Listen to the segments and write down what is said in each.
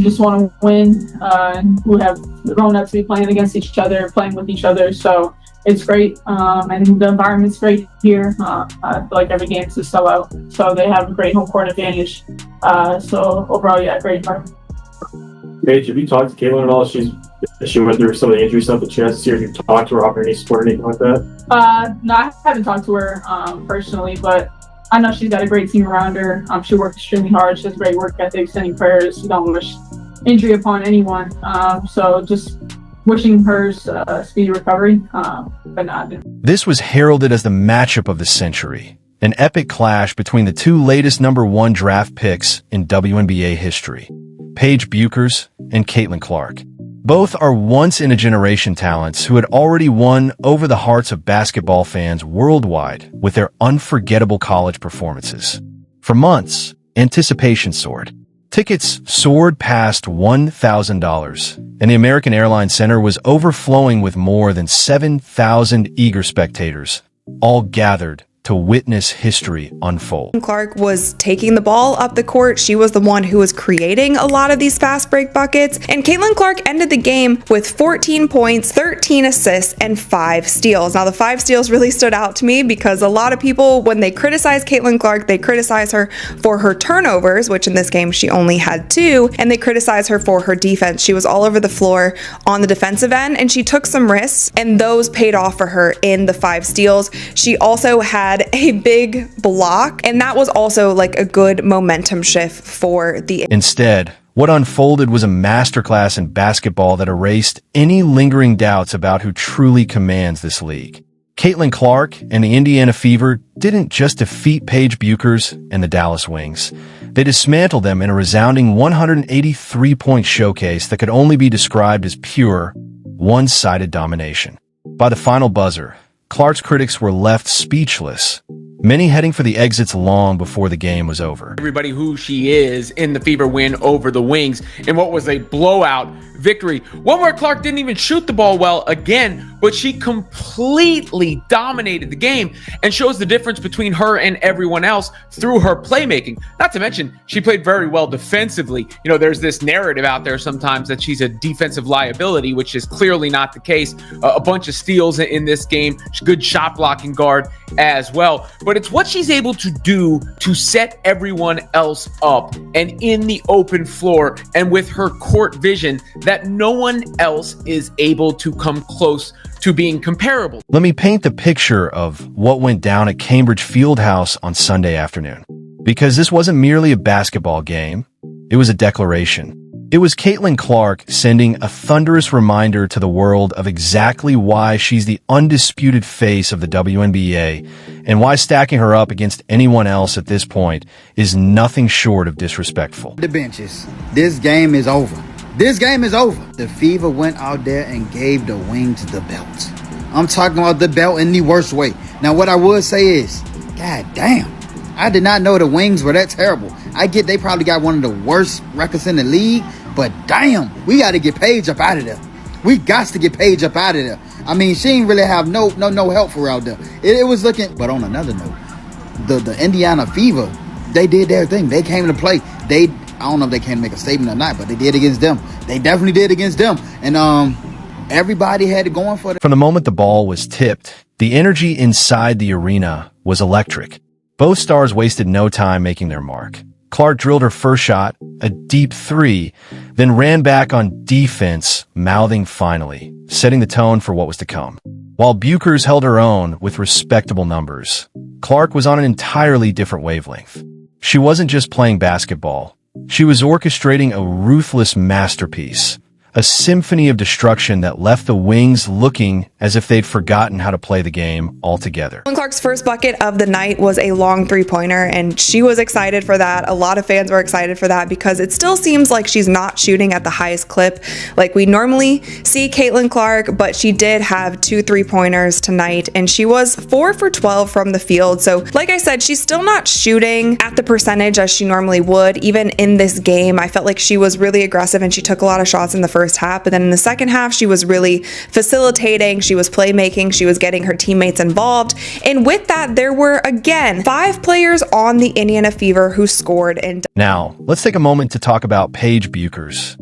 just want to win, and we have grown up to be playing against each other, playing with each other. So it's great, and the environment's great here. I feel like every game is a sellout, so they have a great home court advantage. So overall, yeah, great environment. Paige, have you talked to Caitlin at all? She went through some of the injury stuff that she has this year. Have you talked to her, offered any support or anything like that? No, I haven't talked to her personally, but I know she's got a great team around her. She works extremely hard. She has great work ethic, sending prayers. She don't wish injury upon anyone. So just wishing her speedy recovery, but not. This was heralded as the matchup of the century, an epic clash between the two latest #1 draft picks in WNBA history, Paige Bueckers and Caitlin Clark. Both are once-in-a-generation talents who had already won over the hearts of basketball fans worldwide with their unforgettable college performances. For months, anticipation soared. Tickets soared past $1,000, and the American Airlines Center was overflowing with more than 7,000 eager spectators, all gathered to witness history unfold. Clark was taking the ball up the court. She was the one who was creating a lot of these fast break buckets. And Caitlin Clark ended the game with 14 points, 13 assists, and 5 steals. Now, the 5 steals really stood out to me because a lot of people, when they criticize Caitlin Clark, they criticize her for her turnovers, which in this game she only had 2, and they criticize her for her defense. She was all over the floor on the defensive end, and she took some risks, and those paid off for her in the 5 steals. She also had a big block, and that was also like a good momentum shift for the. Instead, what unfolded was a masterclass in basketball that erased any lingering doubts about who truly commands this league. Caitlin Clark and the Indiana Fever didn't just defeat Paige Bueckers and the Dallas Wings. They dismantled them in a resounding 183-point showcase that could only be described as pure, one-sided domination. By the final buzzer, Clark's critics were left speechless, many heading for the exits long before the game was over. Everybody who she is in the Fever win over the Wings in what was a blowout victory. One where Clark didn't even shoot the ball well again, but she completely dominated the game and shows the difference between her and everyone else through her playmaking. Not to mention, she played very well defensively. You know, there's this narrative out there sometimes that she's a defensive liability, which is clearly not the case. A bunch of steals in this game, good shot blocking guard as well. But it's what she's able to do to set everyone else up and in the open floor and with her court vision that no one else is able to come close to being comparable. Let me paint the picture of what went down at Cambridge Fieldhouse on Sunday afternoon. Because this wasn't merely a basketball game, it was a declaration. It was Caitlin Clark sending a thunderous reminder to the world of exactly why she's the undisputed face of the WNBA and why stacking her up against anyone else at this point is nothing short of disrespectful. The benches. This game is over. This game is over. The Fever went out there and gave the Wings the belt. I'm talking about the belt in the worst way. Now, what I would say is, God damn, I did not know the Wings were that terrible. I get they probably got one of the worst records in the league, but damn, we got to get Paige up out of there. We got to get Paige up out of there. I mean, she ain't really have no help for her out there. It was looking, but on another note, the Indiana Fever, they did their thing. They came to play. I don't know if they can make a statement or not, but they did against them. They definitely did against them. And everybody had it going for them. From the moment the ball was tipped, the energy inside the arena was electric. Both stars wasted no time making their mark. Clark drilled her first shot, a deep 3, then ran back on defense, mouthing finally, setting the tone for what was to come. While Bueckers held her own with respectable numbers, Clark was on an entirely different wavelength. She wasn't just playing basketball. She was orchestrating a ruthless masterpiece, a symphony of destruction that left the Wings looking as if they'd forgotten how to play the game altogether. Clark's first bucket of the night was a long 3-pointer, and she was excited for that. A lot of fans were excited for that because it still seems like she's not shooting at the highest clip like we normally see Caitlin Clark, but she did have 2 3-pointers tonight, and she was 4 for 12 from the field. So like I said, she's still not shooting at the percentage as she normally would. Even in this game, I felt like she was really aggressive and she took a lot of shots in the first half, but then in the second half, she was really facilitating. She was playmaking, she was getting her teammates involved, and with that, there were again 5 players on the Indiana Fever who scored. And now, let's take a moment to talk about Paige Bueckers,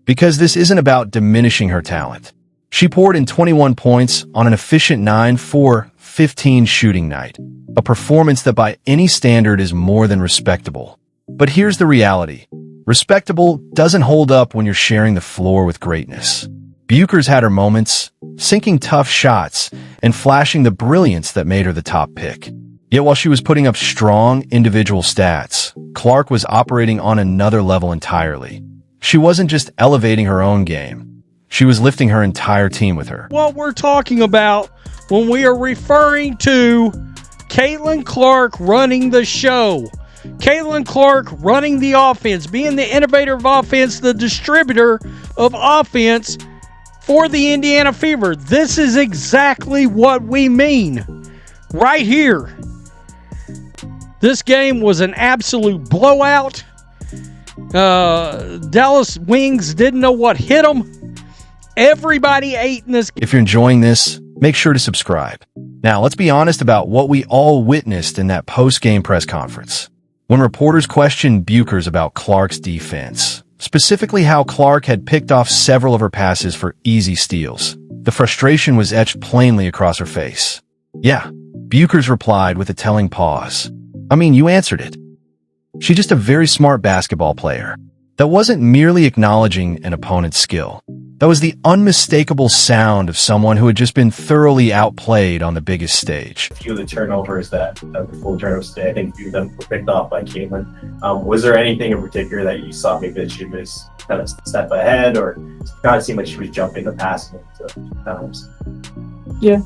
because this isn't about diminishing her talent. She poured in 21 points on an efficient 9-4-15 shooting night, a performance that by any standard is more than respectable. But here's the reality. Respectable doesn't hold up when you're sharing the floor with greatness. Bueckers had her moments, sinking tough shots and flashing the brilliance that made her the top pick. Yet while she was putting up strong individual stats, Clark was operating on another level entirely. She wasn't just elevating her own game. She was lifting her entire team with her. What we're talking about when we are referring to Caitlin Clark running the show. Caitlin Clark running the offense, being the innovator of offense, the distributor of offense for the Indiana Fever. This is exactly what we mean right here. This game was an absolute blowout. Dallas Wings didn't know what hit them. Everybody ate in this game. If you're enjoying this, make sure to subscribe. Now, let's be honest about what we all witnessed in that post-game press conference. When reporters questioned Bueckers about Clark's defense, specifically how Clark had picked off several of her passes for easy steals, the frustration was etched plainly across her face. Yeah, Bueckers replied with a telling pause. I mean, you answered it. She's just a very smart basketball player. That wasn't merely acknowledging an opponent's skill. That was the unmistakable sound of someone who had just been thoroughly outplayed on the biggest stage. A few of the turnovers the full turnovers today, I think a few of them were picked off by Caitlin. Was there anything in particular that you saw maybe that she was kind of a step ahead, or it kind of seemed like she was jumping the passing into times? Yeah.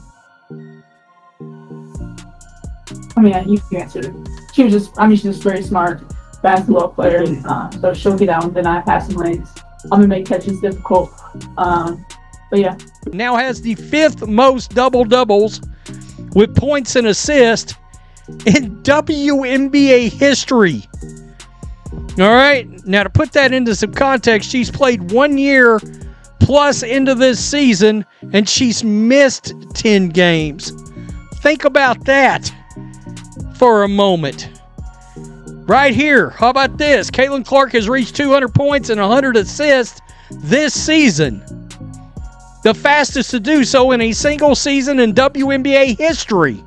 I mean, yeah, you answered it. She's just a very smart basketball player. So she'll get out and deny passing lanes. I'm going to make catches difficult. But yeah. Now has the 5th most double-doubles with points and assists in WNBA history. All right. Now, to put that into some context, she's played 1 year plus into this season, and she's missed 10 games. Think about that for a moment. Right here, how about this? Caitlin Clark has reached 200 points and 100 assists this season. The fastest to do so in a single season in WNBA history.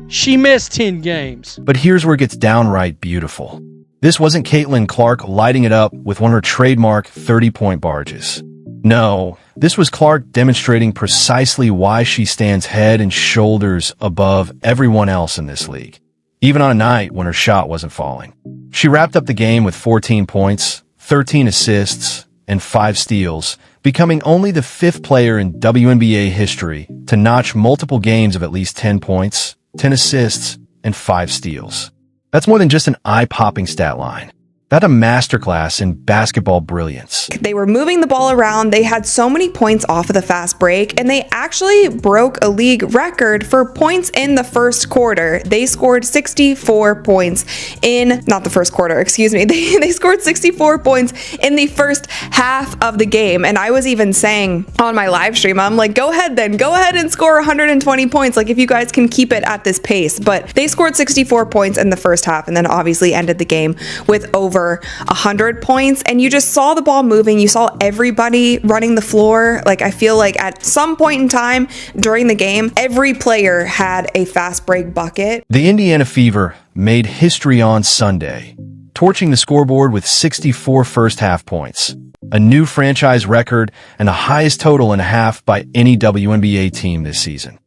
She missed 10 games. But here's where it gets downright beautiful. This wasn't Caitlin Clark lighting it up with one of her trademark 30-point barges. No, this was Clark demonstrating precisely why she stands head and shoulders above everyone else in this league, even on a night when her shot wasn't falling. She wrapped up the game with 14 points, 13 assists, and 5 steals, becoming only the 5th player in WNBA history to notch multiple games of at least 10 points, 10 assists, and 5 steals. That's more than just an eye-popping stat line. That's a masterclass in basketball brilliance. They were moving the ball around. They had so many points off of the fast break, and they actually broke a league record for points in the first quarter. They scored 64 points in, not the first quarter, excuse me. They scored 64 points in the first half of the game. And I was even saying on my live stream, I'm like, go ahead and score 120 points. Like, if you guys can keep it at this pace. But they scored 64 points in the first half, and then obviously ended the game with over 100 points, and you just saw the ball moving. You saw everybody running the floor. Like, I feel like at some point in time during the game, every player had a fast break bucket. The Indiana Fever made history on Sunday, torching the scoreboard with 64 first-half points, a new franchise record and the highest total in a half by any WNBA team this season.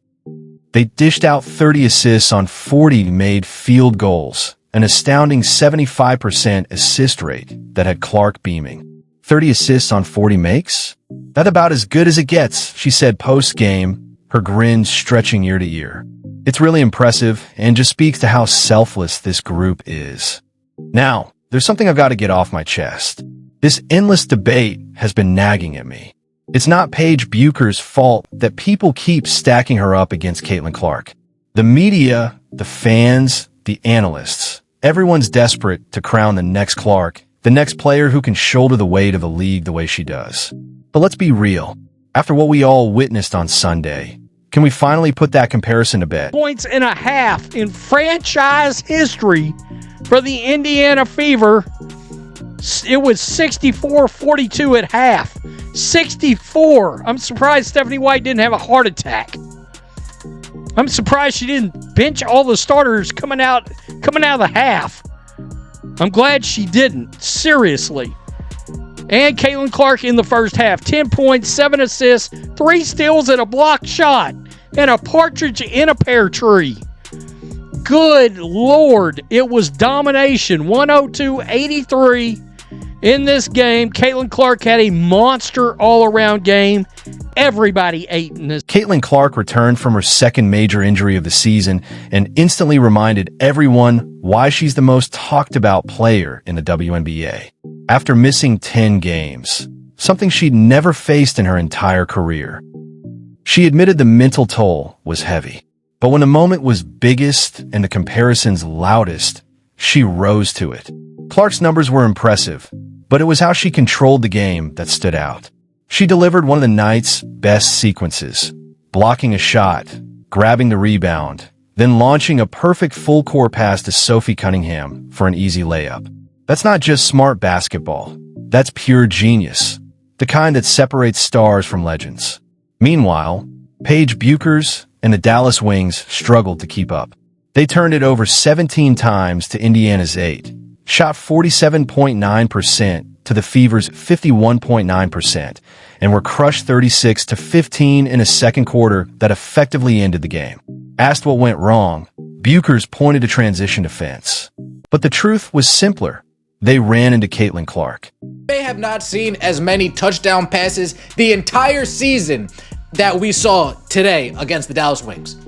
They dished out 30 assists on 40 made field goals, an astounding 75% assist rate that had Clark beaming. 30 assists on 40 makes? That's about as good as it gets, she said post-game, her grin stretching ear to ear. It's really impressive and just speaks to how selfless this group is. Now, there's something I've got to get off my chest. This endless debate has been nagging at me. It's not Paige Bueckers' fault that people keep stacking her up against Caitlin Clark. The media, the fans, the analysts, everyone's desperate to crown the next Clark, the next player who can shoulder the weight of a league the way she does. But let's be real. After what we all witnessed on Sunday, can we finally put that comparison to bed? Points and a half in franchise history for the Indiana Fever. It was 64-42 at half. 64. I'm surprised Stephanie White didn't have a heart attack. I'm surprised she didn't bench all the starters coming out of the half. I'm glad she didn't. Seriously. And Caitlin Clark in the first half. 10 points, 7 assists, 3 steals, and a blocked shot. And a partridge in a pear tree. Good Lord. It was domination. 102-83 in this game. Caitlin Clark had a monster all-around game. Everybody ate in this. Caitlin Clark returned from her second major injury of the season and instantly reminded everyone why she's the most talked about player in the WNBA. After missing 10 games, something she'd never faced in her entire career. She admitted the mental toll was heavy, but when the moment was biggest and the comparisons loudest, she rose to it. Clark's numbers were impressive, but it was how she controlled the game that stood out. She delivered one of the night's best sequences, blocking a shot, grabbing the rebound, then launching a perfect full-court pass to Sophie Cunningham for an easy layup. That's not just smart basketball. That's pure genius, the kind that separates stars from legends. Meanwhile, Paige Bueckers and the Dallas Wings struggled to keep up. They turned it over 17 times to Indiana's 8, shot 47.9% to the Fever's 51.9%, and were crushed 36-15 in a second quarter that effectively ended the game. Asked what went wrong, Bueckers pointed to transition defense. But the truth was simpler. They ran into Caitlin Clark. May have not seen as many touchdown passes the entire season that we saw today against the Dallas Wings.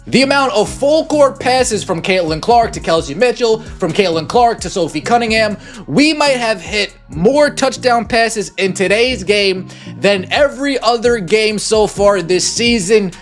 The amount of full court passes from Caitlin Clark to Kelsey Mitchell, from Caitlin Clark to Sophie Cunningham, we might have hit more touchdown passes in today's game than every other game so far this season